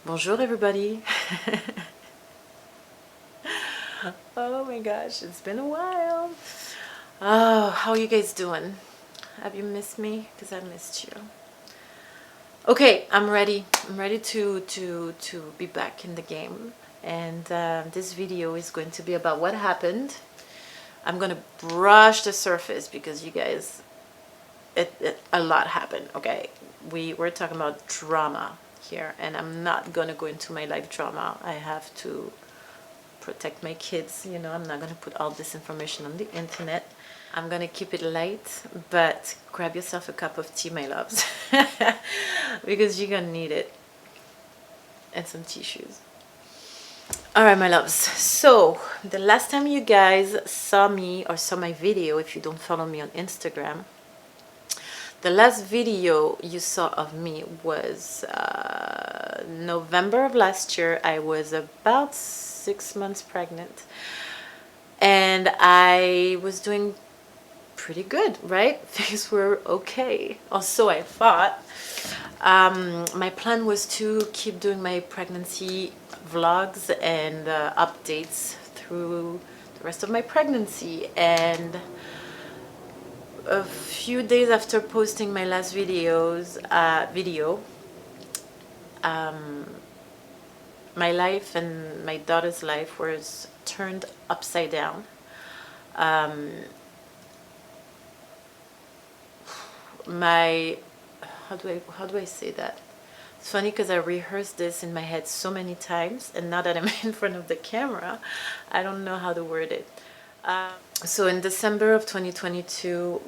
Bonjour everybody. Oh my gosh, it's been a while. Oh, how are you guys doing? Have you missed me? Because I missed you. Okay, I'm ready. I'm ready to be back in the game. And this video is going to be about what happened. I'm gonna brush the surface because you guys, a lot happened. Okay, we're talking about drama here, and I'm not gonna go into my life drama. I have to protect my kids. I'm not gonna put all this information on the internet. I'm gonna keep it light, but grab yourself a cup of tea, my loves, because you're gonna need it, and some tissues. All right, my loves. So the last time you guys saw me or saw my video, if you don't follow me on Instagram, the last video you saw of me was November of last year. I was about 6 months pregnant, and I was doing pretty good, right? Things were okay, or so I thought. My plan was to keep doing my pregnancy vlogs and updates through the rest of my pregnancy. And a few days after posting my last video, my life and my daughter's life was turned upside down. My how do I say that? It's funny because I rehearsed this in my head so many times, and now that I'm in front of the camera, I don't know how to word it. So in December of 2022,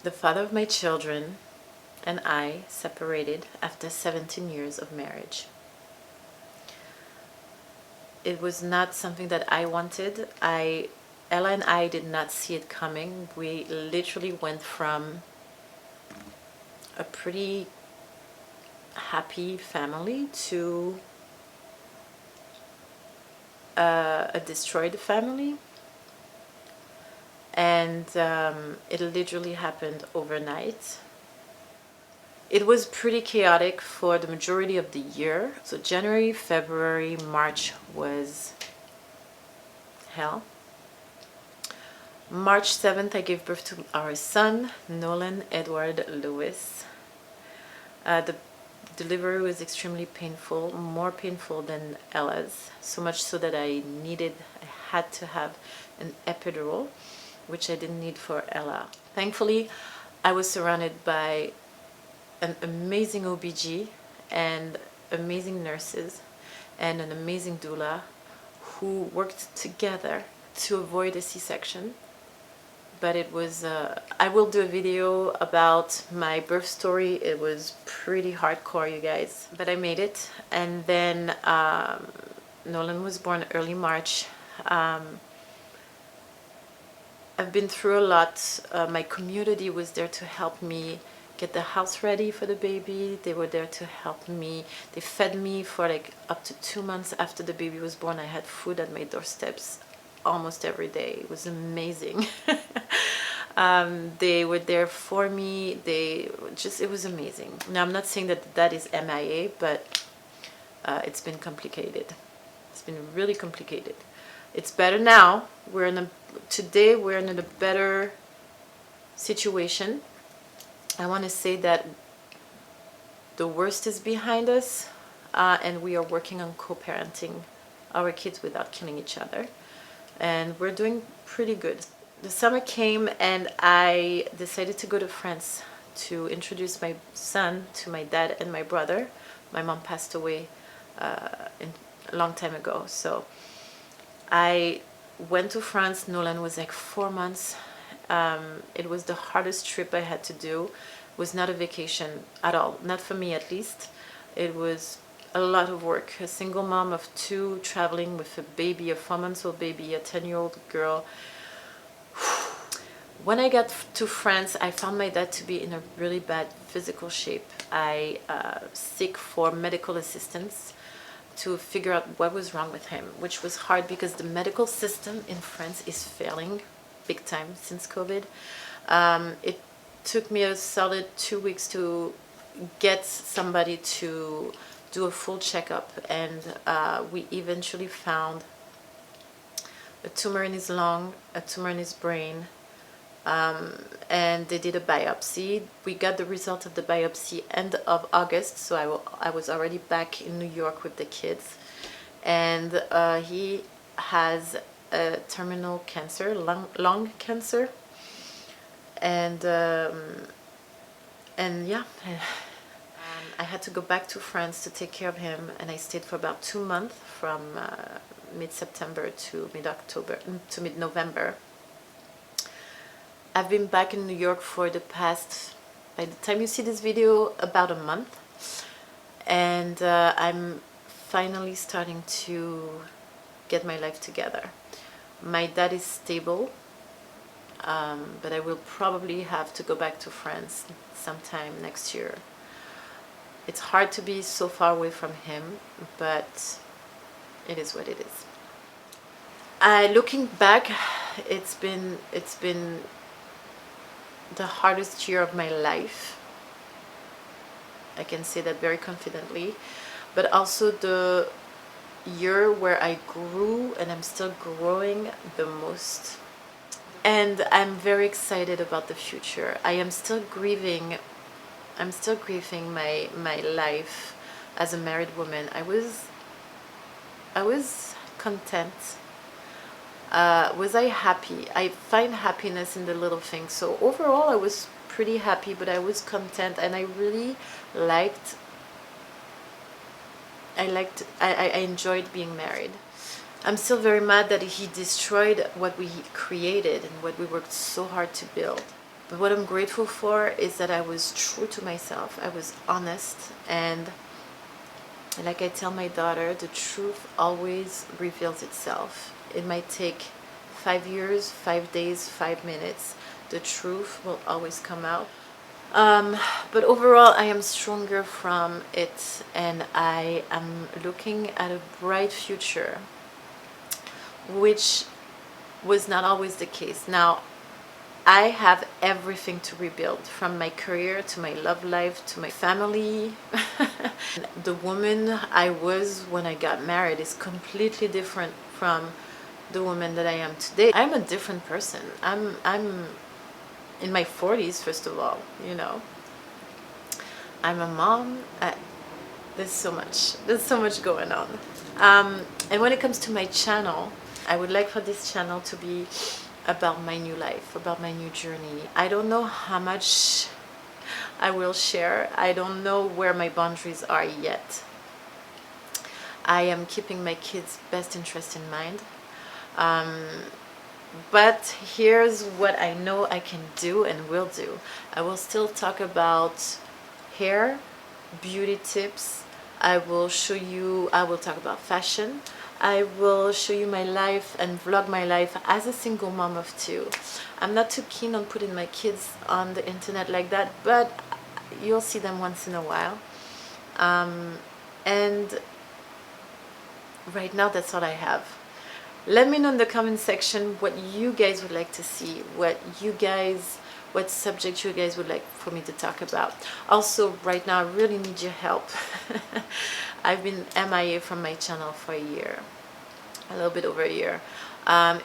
the father of my children and I separated after 17 years of marriage. It was not something that I wanted. Ella and I did not see it coming. We literally went from a pretty happy family to a destroyed family. And it literally happened overnight. It was pretty chaotic for the majority of the year. So January, February, March was hell. March 7th, I gave birth to our son, Nolan Edward Lewis. The delivery was extremely painful, more painful than Ella's, so much so that I had to have an epidural, which I didn't need for Ella. Thankfully, I was surrounded by an amazing OBG and amazing nurses and an amazing doula who worked together to avoid a C-section. But it was, I will do a video about my birth story. It was pretty hardcore, you guys, but I made it. And then Nolan was born early March. I've been through a lot. My community was there to help me get the house ready for the baby. They were there to help me. They fed me for like up to 2 months after the baby was born. I had food at my doorsteps almost every day. It was amazing. They were there for me. It was amazing. Now, I'm not saying that is MIA, but it's been complicated. It's been really complicated. It's better now. Today we're in a better situation. I want to say that the worst is behind us, and we are working on co-parenting our kids without killing each other, and we're doing pretty good. The summer came and I decided to go to France to introduce my son to my dad and my brother. My mom passed away a long time ago, so I went to France. Nolan was like 4 months. It was the hardest trip I had to do. It was not a vacation at all, not for me at least. It was a lot of work. A single mom of 2 traveling with a baby, a 4-month-old baby, a 10-year-old girl. When I got to France, I found my dad to be in a really bad physical shape. I seek for medical assistance to figure out what was wrong with him, which was hard because the medical system in France is failing big time since COVID. It took me a solid 2 weeks to get somebody to do a full checkup, and we eventually found a tumor in his lung, a tumor in his brain, and they did a biopsy. We got the result of the biopsy end of August, so I was already back in New York with the kids, and he has a terminal cancer, lung cancer, and yeah. I had to go back to France to take care of him, and I stayed for about 2 months, from mid-September to mid-October to mid-November. I've been back in New York for the past, by the time you see this video, about a month, and I'm finally starting to get my life together. My dad is stable, but I will probably have to go back to France sometime next year. It's hard to be so far away from him, but it is what it is. Looking back, it's been the hardest year of my life. I can say that very confidently, but also the year where I grew, and I'm still growing the most. And I'm very excited about the future. I am still grieving. I'm still grieving my life as a married woman. I was content. Was I happy? I find happiness in the little things. So overall, I was pretty happy, but I was content, and I really liked. I enjoyed being married. I'm still very mad that he destroyed what we created and what we worked so hard to build. But what I'm grateful for is that I was true to myself. I was honest, and like I tell my daughter, the truth always reveals itself. It might take 5 years, 5 days, 5 minutes. The truth will always come out. But overall, I am stronger from it, and I am looking at a bright future, which was not always the case. Now, I have everything to rebuild, from my career to my love life to my family. The woman I was when I got married is completely different from the woman that I am today. I'm a different person. I'm in my 40s, first of all, you know. I'm a mom. There's so much going on. And when it comes to my channel, I would like for this channel to be about my new life, about my new journey. I don't know how much I will share. I don't know where my boundaries are yet. I am keeping my kids' best interest in mind. But here's what I know I can do and will do. I will still talk about hair, beauty tips. I will talk about fashion. I will show you my life and vlog my life as a single mom of 2. I'm not too keen on putting my kids on the internet like that, but you'll see them once in a while. And right now, that's all I have. Let me know in the comment section what you guys would like to see, what subject you guys would like for me to talk about. Also, right now, I really need your help. I've been MIA from my channel for a year, a little bit over a year.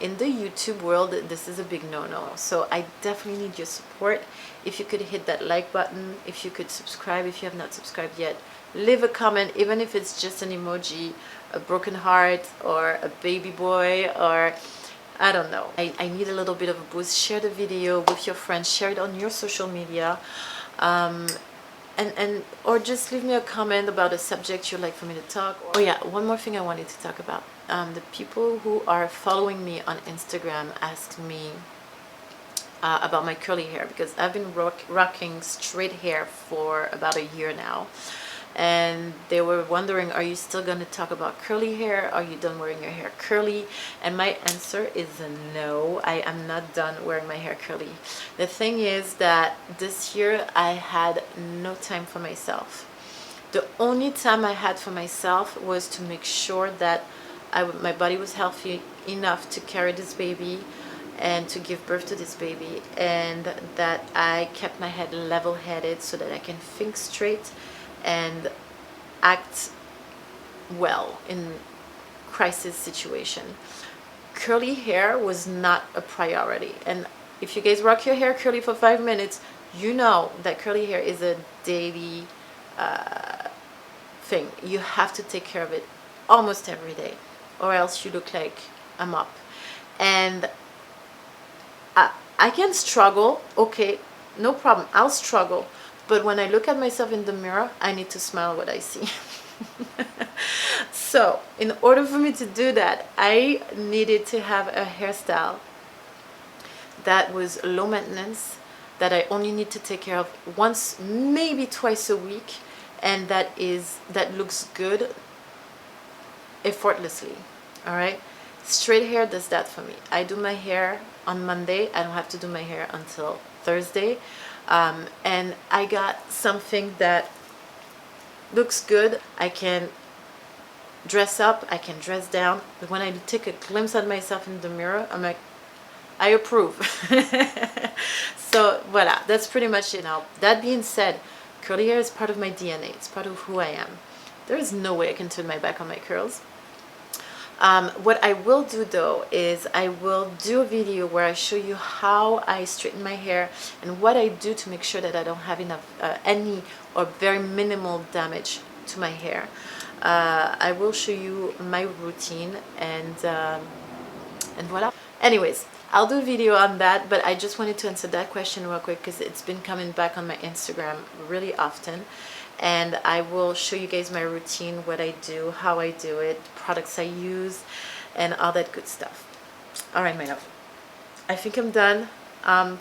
In the YouTube world, this is a big no-no. So I definitely need your support. If you could hit that like button, if you could subscribe if you have not subscribed yet, leave a comment, even if it's just an emoji, a broken heart, or a baby boy, or I don't know. I need a little bit of a boost. Share the video with your friends, share it on your social media, or just leave me a comment about a subject you'd like for me to talk. Oh yeah, one more thing I wanted to talk about. The people who are following me on Instagram asked me about my curly hair, because I've been rocking straight hair for about a year now. And they were wondering, are you still going to talk about curly hair? Are you done wearing your hair curly? And my answer is no, I am not done wearing my hair curly. The thing is that this year I had no time for myself. The only time I had for myself was to make sure that my body was healthy enough to carry this baby, and to give birth to this baby, and that I kept my head level-headed so that I can think straight and act well in crisis situation. Curly hair was not a priority, and if you guys rock your hair curly for 5 minutes, you know that curly hair is a daily thing. You have to take care of it almost every day, or else you look like a mop. And I can struggle, okay, no problem, I'll struggle, but when I look at myself in the mirror, I need to smile what I see. So in order for me to do that, I needed to have a hairstyle that was low maintenance, that I only need to take care of once, maybe twice a week, and that looks good effortlessly. All right, straight hair does that for me. I do my hair on Monday. I don't have to do my hair until Thursday, and I got something that looks good. I can dress up, I can dress down, but when I take a glimpse at myself in the mirror, I'm like, I approve. So voila, that's pretty much it. Now that being said, curly hair is part of my DNA. It's part of who I am. There is no way I can turn my back on my curls. What I will do though is I will do a video where I show you how I straighten my hair and what I do to make sure that I don't have enough any or very minimal damage to my hair. I will show you my routine, and voila. Anyways, I'll do a video on that, but I just wanted to answer that question real quick because it's been coming back on my Instagram really often. And I will show you guys my routine, what I do, how I do it, products I use, and all that good stuff. All right, my love, I think I'm done.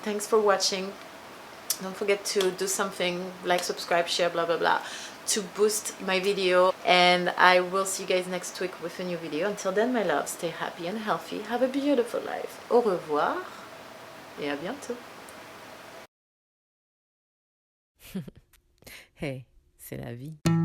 Thanks for watching. Don't forget to do something like subscribe, share, blah blah blah, to boost my video, and I will see you guys next week with a new video. Until then, my love, stay happy and healthy. Have a beautiful life. Au revoir et à bientôt. Hey, c'est la vie.